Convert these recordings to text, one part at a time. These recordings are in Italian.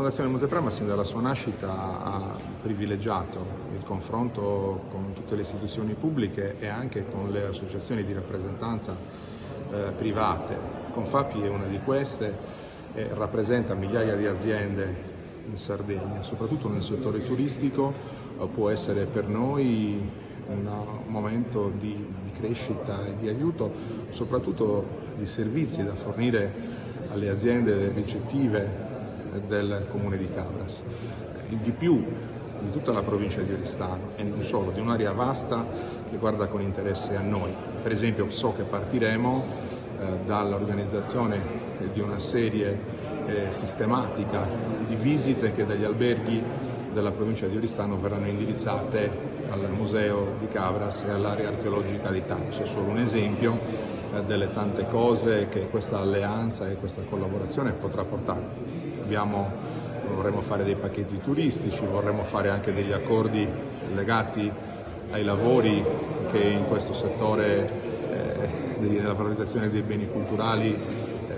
Fondazione Monteprama sin dalla sua nascita ha privilegiato il confronto con tutte le istituzioni pubbliche e anche con le associazioni di rappresentanza private. Confapi è una di queste e rappresenta migliaia di aziende in Sardegna, soprattutto nel settore turistico. Può essere per noi un momento di crescita e di aiuto, soprattutto di servizi da fornire alle aziende ricettive del comune di Cabras, di più di tutta la provincia di Oristano e non solo, di un'area vasta che guarda con interesse a noi. Per esempio so che partiremo dall'organizzazione di una serie sistematica di visite che dagli alberghi della provincia di Oristano verranno indirizzate al museo di Cabras e all'area archeologica di Tagus. È solo un esempio delle tante cose che questa alleanza e questa collaborazione potrà portare. Vorremmo fare dei pacchetti turistici, vorremmo fare anche degli accordi legati ai lavori che in questo settore della valorizzazione dei beni culturali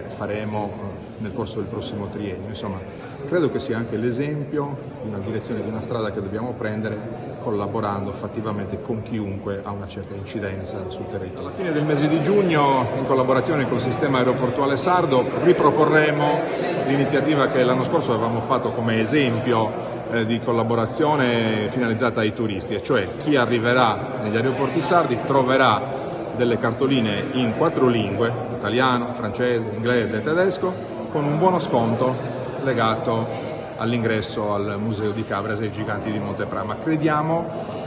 faremo nel corso del prossimo triennio. Insomma, credo che sia anche l'esempio di una direzione, di una strada che dobbiamo prendere collaborando fattivamente con chiunque ha una certa incidenza sul territorio. Alla fine del mese di giugno, in collaborazione col sistema aeroportuale sardo, riproporremo l'iniziativa che l'anno scorso avevamo fatto come esempio di collaborazione finalizzata ai turisti, e cioè chi arriverà negli aeroporti sardi troverà delle cartoline in 4 lingue, italiano, francese, inglese e tedesco, con un buono sconto legato all'ingresso al Museo di Cabras e ai Giganti di Monteprama. Crediamo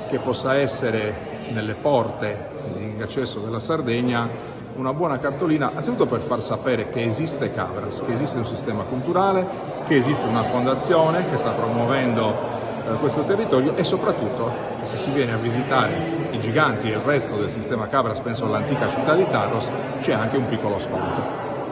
che possa essere nelle porte di accesso della Sardegna una buona cartolina, anzitutto per far sapere che esiste Cabras, che esiste un sistema culturale, che esiste una fondazione che sta promuovendo questo territorio e soprattutto che se si viene a visitare i Giganti e il resto del sistema Cabras, penso all'antica città di Tagus, c'è anche un piccolo sconto.